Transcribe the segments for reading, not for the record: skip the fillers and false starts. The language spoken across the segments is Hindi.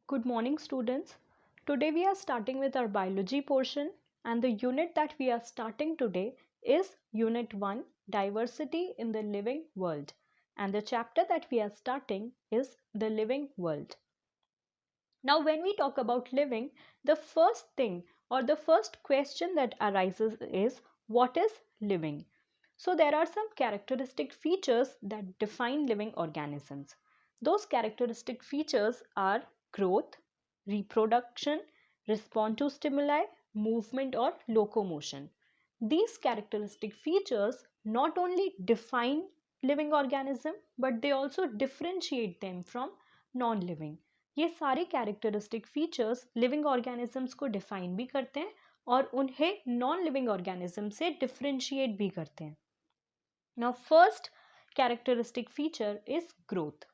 Good morning, students. Today we are starting with our biology portion, and the unit that we are starting today is Unit 1 Diversity in the Living World. And the chapter that we are starting is The Living World. Now, when we talk about living, the first thing or the first question that arises is what is living? So, there are some characteristic features that define living organisms. Those characteristic features are growth, reproduction, respond to stimuli, movement, or locomotion. These characteristic features not only define living organism but they also differentiate them from non-living. ये सारे कैरेक्टरिस्टिक फीचर्स लिविंग ऑर्गेनिजम्स को डिफाइन भी करते हैं और उन्हें नॉन लिविंग ऑर्गेनिज्म से डिफरेंशिएट भी करते हैं. Now first characteristic feature is growth.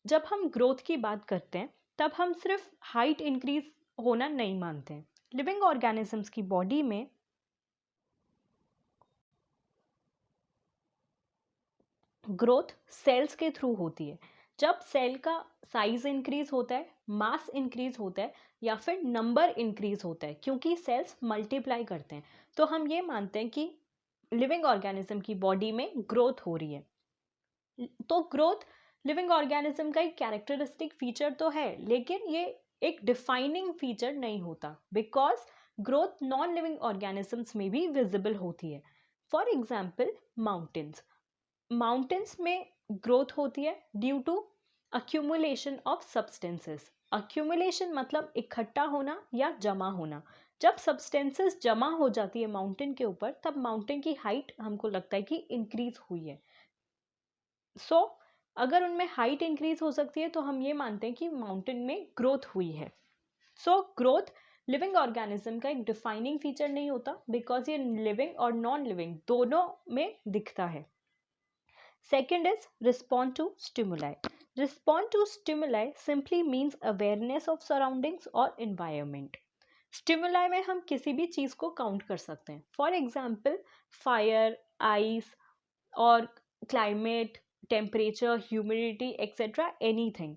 जब हम ग्रोथ की बात करते हैं तब हम सिर्फ हाइट इंक्रीज होना नहीं मानते हैं. लिविंग ऑर्गेनिजम्स की बॉडी में ग्रोथ सेल्स के थ्रू होती है. जब सेल का साइज इंक्रीज होता है, मास इंक्रीज होता है या फिर नंबर इंक्रीज होता है क्योंकि सेल्स मल्टीप्लाई करते हैं, तो हम ये मानते हैं कि लिविंग ऑर्गेनिज्म की बॉडी में ग्रोथ हो रही है. तो ग्रोथ लिविंग ऑर्गेनिज्म का एक कैरेक्टरिस्टिक फीचर तो है, लेकिन ये एक डिफाइनिंग फीचर नहीं होता because growth non living organisms में भी विजिबल होती है. फॉर एग्जाम्पल माउंटेन्स में ग्रोथ होती है due to accumulation of substances. Accumulation मतलब इकट्ठा होना या जमा होना. जब सब्सटेंसेस जमा हो जाती है माउंटेन के ऊपर तब माउंटेन की हाइट हमको लगता है कि इंक्रीज हुई है. सो अगर उनमें हाइट इंक्रीज हो सकती है तो हम ये मानते हैं कि माउंटेन में ग्रोथ हुई है. सो ग्रोथ लिविंग ऑर्गेनिज्म का एक डिफाइनिंग फीचर नहीं होता बिकॉज ये लिविंग और नॉन लिविंग दोनों में दिखता है. Second is respond to stimuli. Respond to stimuli simply means awareness of surroundings or environment. Stimuli में हम किसी भी चीज़ को काउंट कर सकते हैं. फॉर एग्जाम्पल फायर, आइस और climate, temperature, humidity etcetera anything.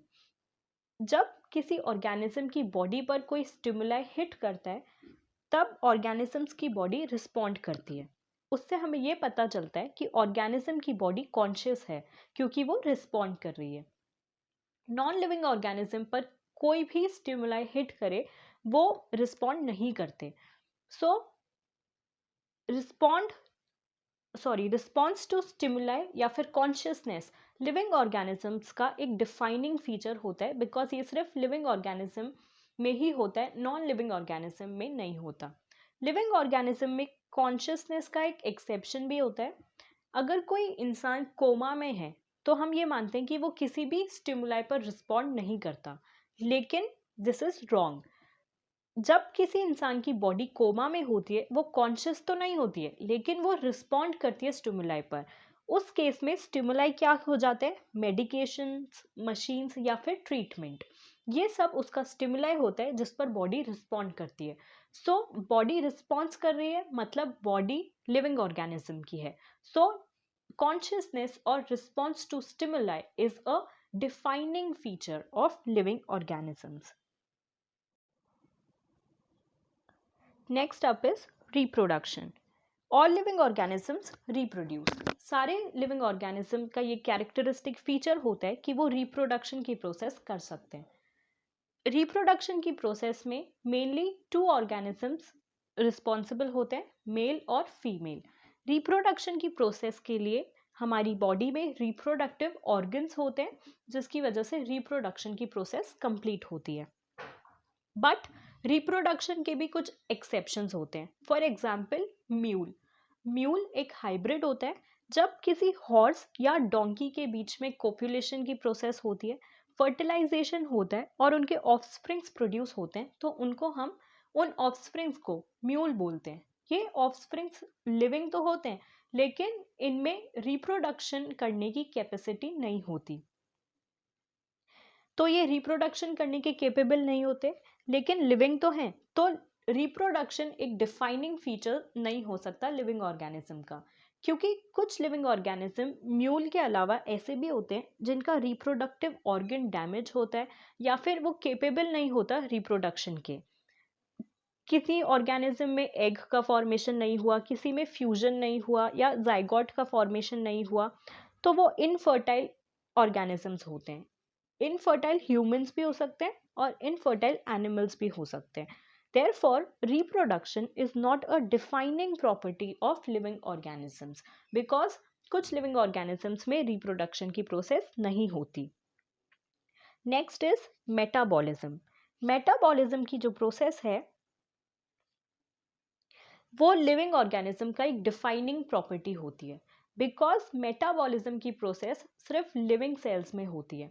जब किसी ऑर्गेनिज्म की बॉडी पर कोई स्टिमुलाई हिट करता है तब ऑर्गेनिजम्स की बॉडी रिस्पॉन्ड करती है. उससे हमें ये पता चलता है कि ऑर्गेनिज्म की बॉडी कॉन्शियस है क्योंकि वो रिस्पॉन्ड कर रही है. नॉन लिविंग ऑर्गेनिज्म पर कोई भी स्टिमुलाई हिट करे वो रिस्पॉन्ड नहीं करते. सो रिस्पॉन्स टू स्टिमुलाई या फिर कॉन्शियसनेस लिविंग ऑर्गेनिजम्स का एक डिफाइनिंग फीचर होता है बिकॉज ये सिर्फ लिविंग ऑर्गेनिज्म में ही होता है, नॉन लिविंग ऑर्गेनिज्म में नहीं होता. लिविंग ऑर्गेनिज्म में कॉन्शियसनेस का एक एक्सेप्शन भी होता है. अगर कोई इंसान कोमा में है तो हम ये मानते हैं कि वो किसी भी स्टिमुलाई पर रिस्पॉन्ड नहीं करता, लेकिन दिस इज रॉन्ग. जब किसी इंसान की बॉडी कोमा में होती है वो कॉन्शियस तो नहीं होती है लेकिन वो रिस्पॉन्ड करती है स्टिमुलाई पर. उस केस में स्टिमुलाई क्या हो जाते हैं? मेडिकेशंस, मशीन्स या फिर ट्रीटमेंट. ये सब उसका स्टिमुलाई होता है जिस पर बॉडी रिस्पॉन्ड करती है. सो बॉडी रिस्पॉन्स कर रही है मतलब बॉडी लिविंग ऑर्गेनिज्म की है. सो कॉन्शियसनेस और response to stimuli is a defining feature of living organisms. Next up is reproduction. All living organisms reproduce. सारे लिविंग ऑर्गेनिज्म का ये कैरेक्टरिस्टिक फीचर होता है कि वो रिप्रोडक्शन की प्रोसेस कर सकते हैं. रिप्रोडक्शन की प्रोसेस में मेनली 2 ऑर्गेनिजम्स रिस्पॉन्सिबल होते हैं, मेल और फीमेल. रिप्रोडक्शन की प्रोसेस के लिए हमारी बॉडी में रिप्रोडक्टिव ऑर्गन्स होते हैं जिसकी वजह से रिप्रोडक्शन की प्रोसेस कंप्लीट होती है. बट रिप्रोडक्शन के भी कुछ एक्सेप्शंस होते हैं. फॉर एग्जाम्पल म्यूल एक हाइब्रिड होता है. जब किसी हॉर्स या डोंकी के बीच में कोपुलेशन की प्रोसेस होती है, फर्टिलाइजेशन होता है और उनके ऑफस्प्रिंग्स प्रोड्यूस होते हैं तो उनको हम उन ऑफस्प्रिंग्स को म्यूल बोलते हैं. ये ऑफस्प्रिंग्स लिविंग तो होते हैं लेकिन इनमें रिप्रोडक्शन करने की कैपेसिटी नहीं होती, तो ये रिप्रोडक्शन करने के केपेबल नहीं होते लेकिन लिविंग तो हैं. तो रिप्रोडक्शन एक डिफाइनिंग फीचर नहीं हो सकता लिविंग ऑर्गेनिज्म का क्योंकि कुछ लिविंग ऑर्गेनिज्म म्यूल के अलावा ऐसे भी होते हैं जिनका रिप्रोडक्टिव ऑर्गन डैमेज होता है या फिर वो केपेबल नहीं होता रिप्रोडक्शन के। किसी ऑर्गेनिज्म में एग का फॉर्मेशन नहीं हुआ, किसी में फ्यूजन नहीं हुआ या जाइगोट का फॉर्मेशन नहीं हुआ, तो वो इनफर्टाइल ऑर्गेनिजम्स होते हैं। इनफर्टाइल ह्यूमंस भी हो सकते हैं और इनफर्टाइल एनिमल्स भी हो सकते हैं। Therefore, reproduction is not a defining property of living organisms because कुछ living organisms में reproduction की process नहीं होती। Next is metabolism. Metabolism की जो process है वो लिविंग ऑर्गेनिज्म का एक डिफाइनिंग प्रॉपर्टी होती है बिकॉज मेटाबॉलिज्म की प्रोसेस सिर्फ लिविंग सेल्स में होती है।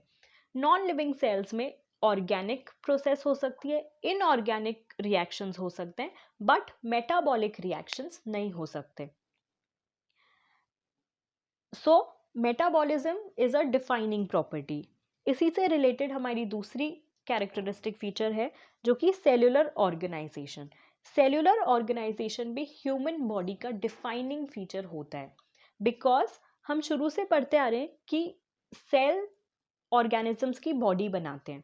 नॉन लिविंग सेल्स में ऑर्गेनिक प्रोसेस हो सकती है, इनऑर्गेनिक रिएक्शंस हो सकते हैं, बट मेटाबॉलिक रिएक्शंस नहीं हो सकते। So metabolism is a defining property. इसी से रिलेटेड हमारी दूसरी कैरेक्टरिस्टिक फीचर है जो कि सेल्यूलर ऑर्गेनाइजेशन। सेल्यूलर ऑर्गेनाइजेशन भी ह्यूमन बॉडी का डिफाइनिंग फीचर होता है बिकॉज हम शुरू से पढ़ते आ रहे हैं कि सेल ऑर्गेनिजम्स की बॉडी बनाते हैं।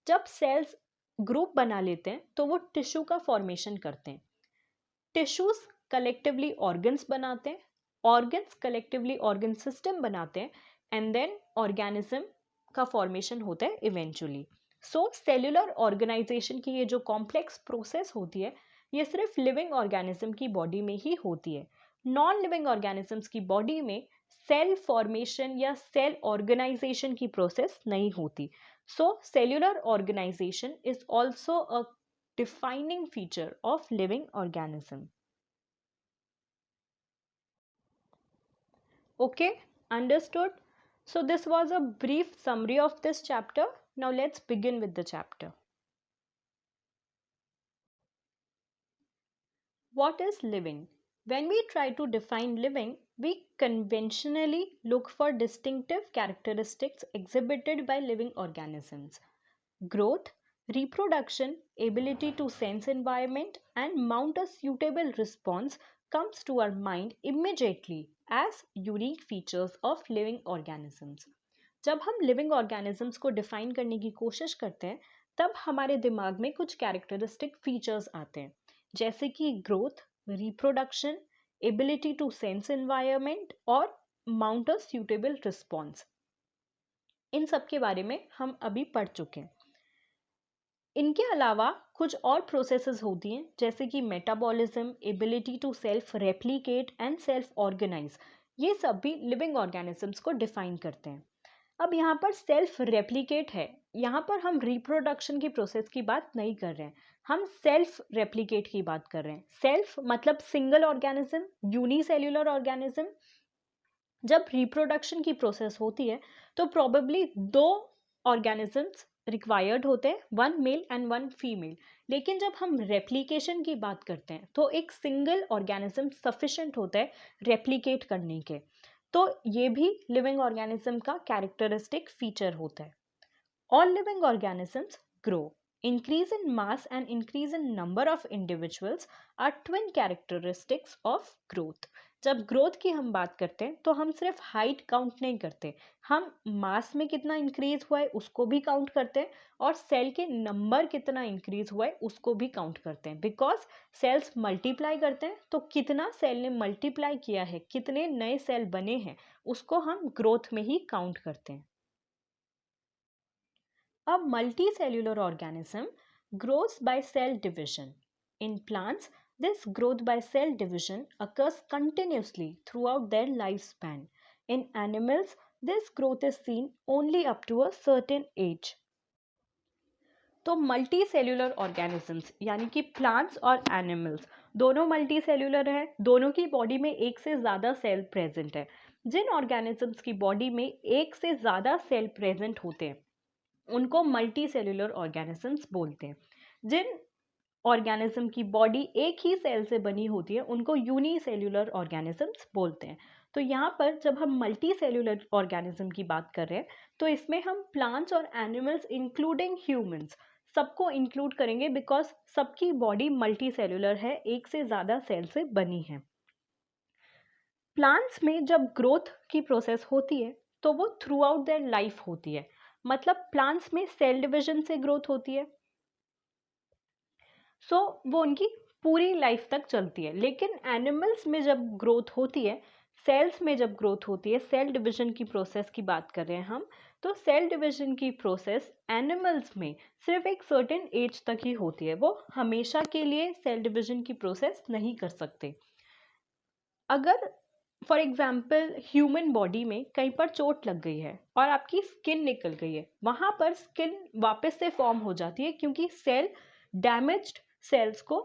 जब सेल्स ग्रुप बना लेते हैं तो वो टिश्यू का फॉर्मेशन करते हैं। टिश्यूज कलेक्टिवली ऑर्गन्स बनाते हैं, ऑर्गन्स कलेक्टिवली ऑर्गन सिस्टम बनाते हैं एंड देन ऑर्गेनिज्म का फॉर्मेशन होता है इवेंचुअली। सो सेल्यूलर ऑर्गेनाइजेशन की ये जो कॉम्प्लेक्स प्रोसेस होती है ये सिर्फ लिविंग ऑर्गेनिज्म की बॉडी में ही होती है। नॉन लिविंग ऑर्गेनिजम्स की बॉडी में सेल फॉर्मेशन या सेल ऑर्गेनाइजेशन की प्रोसेस नहीं होती। So cellular organisation is also a defining feature of living organism. Okay, understood. So this was a brief summary of this chapter. Now let's begin with the chapter. What is living? When we try to define living, we conventionally look for distinctive characteristics exhibited by living organisms. Growth, reproduction, ability to sense environment and mount a suitable response comes to our mind immediately as unique features of living organisms. जब हम लिविंग ऑर्गेनिजम्स को डिफाइन करने की कोशिश करते हैं तब हमारे दिमाग में कुछ कैरेक्टरिस्टिक फीचर्स आते हैं जैसे कि growth, reproduction, ability to sense environment और माउंट अ सूटेबल रिस्पॉन्स। इन सब के बारे में हम अभी पढ़ चुके हैं। इनके अलावा कुछ और प्रोसेसेस होती हैं जैसे कि metabolism, ability to self replicate and self organise. ये सब भी लिविंग ऑर्गेनिजम्स को डिफाइन करते हैं। अब यहाँ पर सेल्फ रेप्लिकेट है, यहाँ पर हम रिप्रोडक्शन की प्रोसेस की बात नहीं कर रहे हैं, हम सेल्फ रेप्लिकेट की बात कर रहे हैं। सेल्फ मतलब सिंगल ऑर्गेनिज्म, यूनिसेल्युलर ऑर्गेनिज्म। जब रिप्रोडक्शन की प्रोसेस होती है तो प्रोबेबली 2 ऑर्गेनिजम्स रिक्वायर्ड होते हैं, 1 मेल एंड 1 फीमेल। लेकिन जब हम रेप्लिकेशन की बात करते हैं तो एक सिंगल ऑर्गेनिज्म सफिशिएंट होता है रेप्लिकेट करने के। तो ये भी लिविंग ऑर्गेनिज्म का कैरेक्टरिस्टिक फीचर होता है। All living organisms grow. Increase in mass and increase in number of individuals are twin characteristics of growth. जब ग्रोथ की हम बात करते हैं तो हम सिर्फ हाइट काउंट नहीं करते, हम मास में कितना इंक्रीज हुआ है उसको भी काउंट करते हैं और सेल के नंबर कितना इंक्रीज हुआ है उसको भी काउंट करते हैं। बिकॉज सेल्स मल्टीप्लाई करते हैं तो कितना सेल ने मल्टीप्लाई किया है, कितने नए सेल बने हैं, उसको हम ग्रोथ में ही काउंट करते हैं। A multicellular organism grows by cell division. In plants, this growth by cell division occurs continuously throughout their lifespan. In animals, this growth is seen only up to a certain age. तो मल्टी सेल्यूलर ऑर्गेनिजम्स यानी कि प्लांट्स और एनिमल्स दोनों मल्टी सेल्यूलर हैं, दोनों की बॉडी में एक से ज़्यादा सेल प्रेजेंट है। जिन ऑर्गेनिजम्स की बॉडी में एक से ज़्यादा सेल प्रेजेंट होते हैं उनको मल्टी सेल्यूलर ऑर्गेनिजम्स बोलते हैं। जिन ऑर्गेनिज्म की बॉडी एक ही सेल से बनी होती है उनको यूनिसेल्यूलर ऑर्गेनिजम्स बोलते हैं। तो यहाँ पर जब हम मल्टी सेल्यूलर ऑर्गेनिज्म की बात कर रहे हैं तो इसमें हम प्लांट्स और एनिमल्स इंक्लूडिंग ह्यूमंस सबको इंक्लूड करेंगे बिकॉज सबकी बॉडी मल्टी सेल्यूलर है, एक से ज़्यादा सेल से बनी है। प्लांट्स में जब ग्रोथ की प्रोसेस होती है तो वो थ्रू आउट देयर लाइफ होती है। मतलब प्लांट्स में सेल डिवीजन से ग्रोथ होती है, सो वो उनकी पूरी लाइफ तक चलती है। लेकिन एनिमल्स में जब ग्रोथ होती है, सेल्स में जब ग्रोथ होती है, सेल डिवीजन की प्रोसेस की बात कर रहे हैं हम, तो सेल डिवीजन की प्रोसेस एनिमल्स में सिर्फ एक सर्टेन एज तक ही होती है। वो हमेशा के लिए सेल डिवीजन की प्रोसेस नहीं कर सकते। अगर फॉर एग्जाम्पल ह्यूमन बॉडी में कहीं पर चोट लग गई है और आपकी स्किन निकल गई है, वहां पर स्किन वापस से फॉर्म हो जाती है क्योंकि सेल डैमेज्ड सेल्स को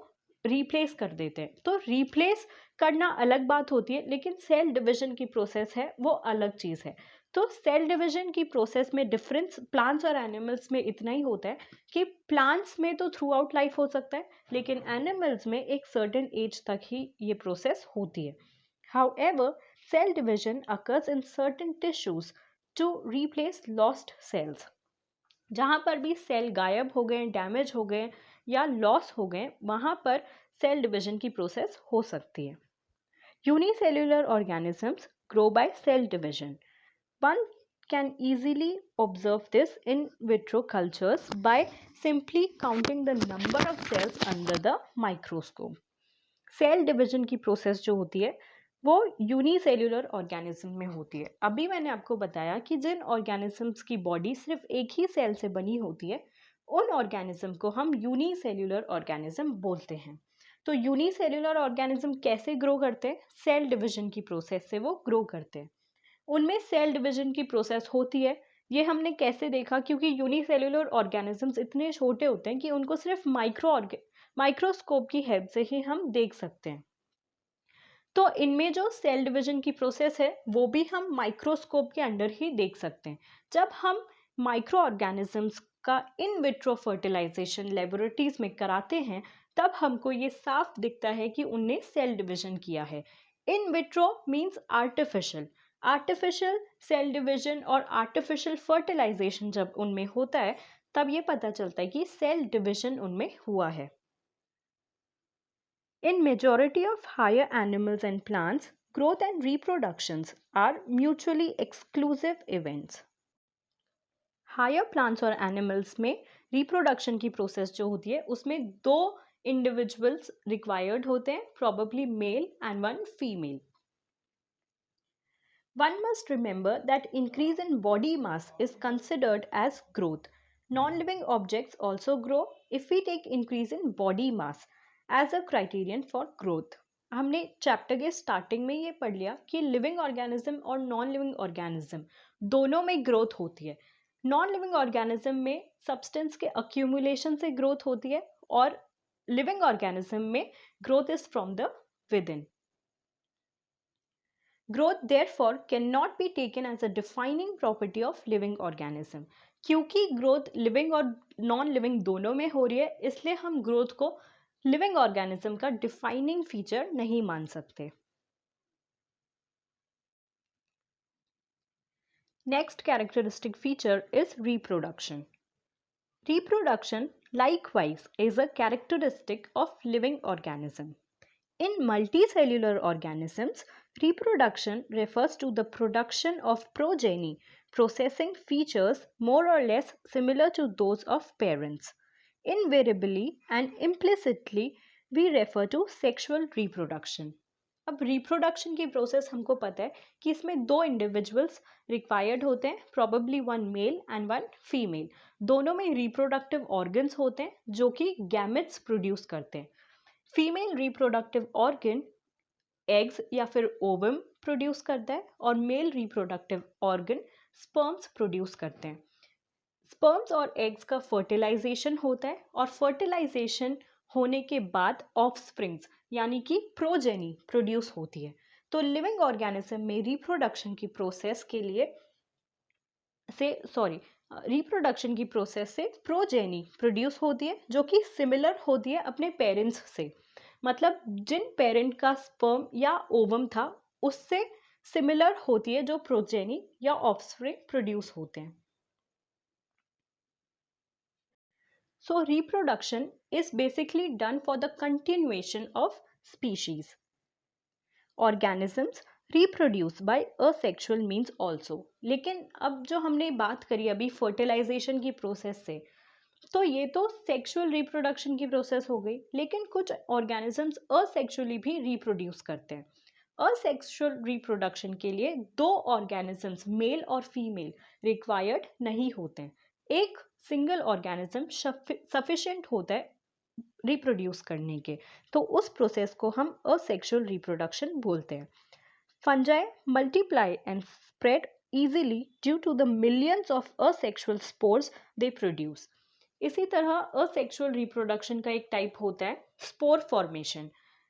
रिप्लेस कर देते हैं। तो रिप्लेस करना अलग बात होती है, लेकिन सेल डिवीजन की प्रोसेस है वो अलग चीज़ है। तो सेल डिवीजन की प्रोसेस में डिफरेंस प्लांट्स और एनिमल्स में इतना ही होता है कि प्लांट्स में तो थ्रू आउट लाइफ हो सकता है, लेकिन एनिमल्स में एक सर्टेन एज तक ही ये प्रोसेस होती है। However, cell division occurs in certain tissues to replace lost cells. जहाँ पर भी सेल गायब हो गए, डैमेज हो गए या लॉस हो गए, वहाँ पर सेल डिवीजन की प्रोसेस हो सकती है। Unicellular organisms grow by cell division. One can easily observe this in vitro cultures by simply counting the number of cells under the microscope. Cell division की प्रोसेस जो होती है वो यूनिसेल्यूलर ऑर्गेनिज्म में होती है। अभी मैंने आपको बताया कि जिन ऑर्गेनिजम्स की बॉडी सिर्फ एक ही सेल से बनी होती है, उन ऑर्गेनिज्म को हम यूनिसेल्यूलर ऑर्गेनिज्म बोलते हैं। तो यूनिसेल्यूलर ऑर्गेनिज्म कैसे ग्रो करते हैं? सेल डिवीजन की प्रोसेस से वो ग्रो करते हैं। उनमें सेल डिवीजन की प्रोसेस होती है। ये हमने कैसे देखा? क्योंकि यूनिसेल्यूलर ऑर्गेनिजम्स इतने छोटे होते हैं कि उनको सिर्फ माइक्रोस्कोप की हेल्प से ही हम देख सकते हैं। तो इनमें जो सेल डिवीजन की प्रोसेस है वो भी हम माइक्रोस्कोप के अंडर ही देख सकते हैं। जब हम माइक्रो ऑर्गेनिजम्स का इन विट्रो फर्टिलाइजेशन लेबोरेटरीज में कराते हैं, तब हमको ये साफ दिखता है कि उनने सेल डिवीजन किया है। In vitro means artificial. Artificial cell division और आर्टिफिशियल फर्टिलाइजेशन जब उनमें होता है, तब ये पता चलता है कि सेल डिवीजन उनमें हुआ है। In majority of higher animals and plants, growth and reproductions are mutually exclusive events. Higher plants और animals में reproduction की process जो होती है उसमें दो individuals required होते हैं, probably male and one female. One must remember that increase in body mass is considered as growth. Non-living objects also grow if we take increase in body mass as a criterion for growth. हमने चैप्टर के स्टार्टिंग में ये पढ़ लिया कि लिविंग ऑर्गेनिज्म और नॉन लिविंग ऑर्गेनिज्म दोनों में ग्रोथ होती है। नॉन लिविंग ऑर्गेनिज्म में सब्सटेंस के अक्यूमुलेशन से ग्रोथ होती है और लिविंग ऑर्गेनिज्म में growth is from the with in. Growth therefore cannot be taken as a defining property of living organism. क्योंकि ग्रोथ लिविंग और नॉन लिविंग दोनों में हो रही है, इसलिए हम ग्रोथ को लिविंग ऑर्गेनिज्म का डिफाइनिंग फीचर नहीं मान सकते। Next characteristic feature is reproduction. Reproduction likewise is a characteristic of living organism. In multicellular organisms, reproduction refers to the production of progeny, possessing features more or less similar to those of parents. Invariably and implicitly, we refer to sexual reproduction. अब रिप्रोडक्शन की प्रोसेस हमको पता है कि इसमें दो इंडिविजुअल्स रिक्वायर्ड होते हैं, probably one male and one female. दोनों में रिप्रोडक्टिव ऑर्गन्स होते हैं जो कि गैमेट्स प्रोड्यूस करते हैं। फीमेल रिप्रोडक्टिव ऑर्गन एग्स या फिर ओवम प्रोड्यूस करता है और male reproductive organ sperms produce करते हैं। स्पर्म्स और एग्स का फर्टिलाइजेशन होता है और फर्टिलाइजेशन होने के बाद ऑफस्प्रिंग्स यानी कि प्रोजेनी प्रोड्यूस होती है। तो लिविंग ऑर्गेनिज्म में रिप्रोडक्शन की प्रोसेस से प्रोजेनी प्रोड्यूस होती है जो कि सिमिलर होती है अपने पेरेंट्स से। मतलब जिन पेरेंट का स्पर्म या ओवम था उससे सिमिलर होती है जो प्रोजेनी या ऑफस्प्रिंग प्रोड्यूस होते हैं। So reproduction is basically done for the continuation of species. Organisms reproduce by asexual means also. लेकिन अब जो हमने बात करी अभी फर्टिलाइजेशन की प्रोसेस से, तो ये तो सेक्सुअल रिप्रोडक्शन की प्रोसेस हो गई, लेकिन कुछ ऑर्गेनिजम्स असेक्सुअली भी रिप्रोड्यूस करते हैं। असेक्सुअल रिप्रोडक्शन के लिए दो ऑर्गेनिजम्स मेल और फीमेल रिक्वायर्ड नहीं होते हैं। एक सिंगल ऑर्गेनिज्म सफिशिएंट होता है रिप्रोड्यूस करने के, तो उस प्रोसेस को हम असेक्सुअल रिप्रोडक्शन बोलते हैं। Fungi multiply and spread easily due to the millions of asexual spores they produce. इसी तरह asexual reproduction का एक टाइप होता है स्पोर फॉर्मेशन।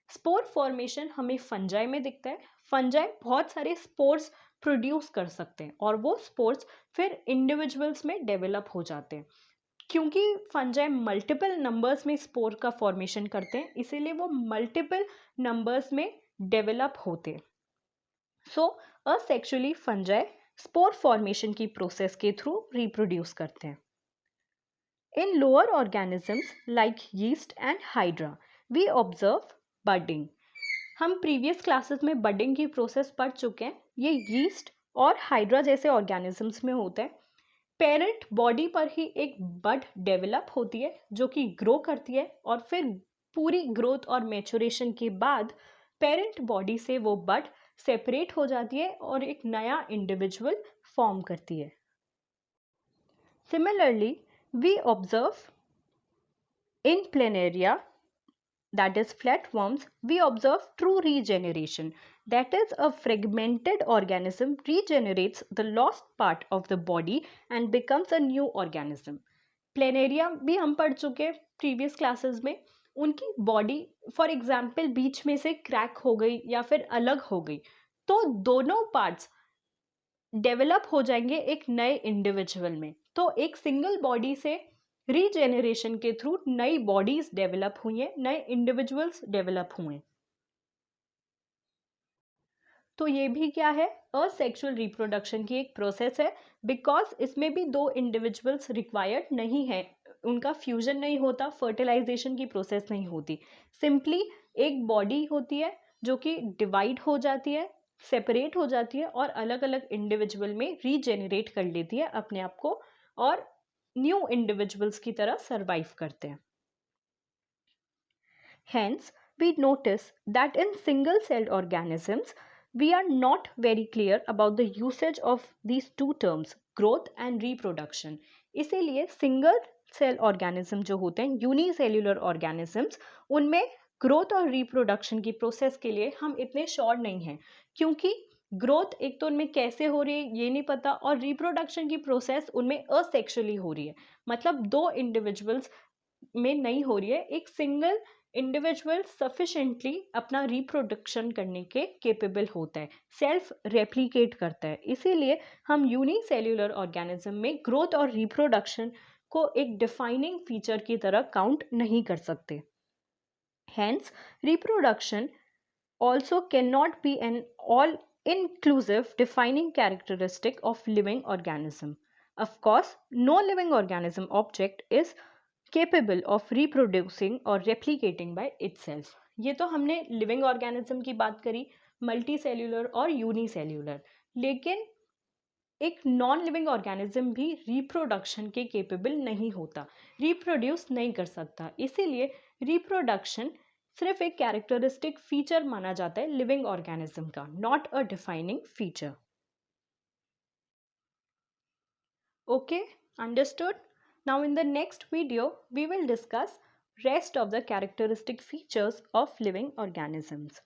स्पोर फॉर्मेशन हमें फंजाई में दिखता है। फंजाई बहुत सारे स्पोर्स प्रोड्यूस कर सकते हैं और वो स्पोर्स फिर इंडिविजुअल्स में डेवलप हो जाते हैं। क्योंकि फंजाई मल्टीपल नंबर्स में स्पोर का फॉर्मेशन करते हैं, इसीलिए वो मल्टीपल नंबर्स में डेवलप होते हैं। So asexually fungi spore formation की प्रोसेस के थ्रू रिप्रोड्यूस करते हैं। In lower organisms like yeast and hydra we observe budding. हम प्रीवियस क्लासेस में बडिंग की प्रोसेस पढ़ चुके हैं। ये यीस्ट और हाइड्रा जैसे ऑर्गेनिजम्स में होता है। पेरेंट बॉडी पर ही एक बड डेवलप होती है जो कि ग्रो करती है और फिर पूरी ग्रोथ और मैच्योरेशन के बाद पेरेंट बॉडी से वो बड सेपरेट हो जाती है और एक नया इंडिविजुअल फॉर्म करती है। Similarly we observe in planaria, that is flatworms, we observe true regeneration. That is, a fragmented organism regenerates the lost part of the body and becomes a new organism. Planaria भी हम पढ़ चुके प्रीवियस क्लासेस में। उनकी बॉडी फॉर एग्जाम्पल बीच में से क्रैक हो गई या फिर अलग हो गई, तो दोनों पार्ट्स डेवलप हो जाएंगे एक नए इंडिविजुअल में। तो एक सिंगल बॉडी से रीजेनरेशन के थ्रू नई बॉडीज डेवलप हुई हैं, नए इंडिविजुअल्स डेवलप हुए। तो ये भी क्या है, असेक्सुअल रिप्रोडक्शन की एक प्रोसेस है, बिकॉज इसमें भी दो इंडिविजुअल्स रिक्वायर्ड नहीं है, उनका फ्यूजन नहीं होता, फर्टिलाइजेशन की प्रोसेस नहीं होती। सिंपली एक बॉडी होती है जो कि डिवाइड हो जाती है, सेपरेट हो जाती है और अलग अलग इंडिविजुअल में रीजेनरेट कर लेती है अपने आप को और न्यू इंडिविजुअल्स की तरह सरवाइव करते हैं। Hence, we notice that in single-celled organisms, we are not very clear about the usage of these two terms, growth and reproduction. इसीलिए सिंगल सेल ऑर्गेनिज्म जो होते हैं, यूनिसेल्युलर ऑर्गेनिजम्स, उनमें ग्रोथ और रिप्रोडक्शन की प्रोसेस के लिए हम इतने श्योर नहीं हैं, क्योंकि ग्रोथ एक तो उनमें कैसे हो रही है ये नहीं पता और रिप्रोडक्शन की प्रोसेस उनमें असेक्सुअली हो रही है, मतलब दो इंडिविजुअल्स में नहीं हो रही है। एक सिंगल इंडिविजुअल सफिशिएंटली अपना रिप्रोडक्शन करने के केपेबल होता है, सेल्फ रेप्लिकेट करता है। इसीलिए हम यूनिसेल्युलर ऑर्गेनिज्म में ग्रोथ और रिप्रोडक्शन को एक डिफाइनिंग फीचर की तरह काउंट नहीं कर सकते। Hence, reproduction also cannot be an all-inclusive defining characteristic of living organism. Of course, no living organism object is capable of reproducing or replicating by itself. ये तो हमने लिविंग ऑर्गेनिज्म की बात करी, मल्टी सेल्यूलर और यूनिसेल्यूलर, लेकिन एक नॉन लिविंग ऑर्गेनिज्म भी रिप्रोडक्शन के केपेबल नहीं होता, रिप्रोड्यूस नहीं कर सकता। इसीलिए रिप्रोडक्शन सिर्फ एक कैरेक्टरिस्टिक फीचर माना जाता है लिविंग ऑर्गेनिज्म का, not a defining feature. Okay, understood? Now in the next video, we will discuss rest of the characteristic features of living organisms.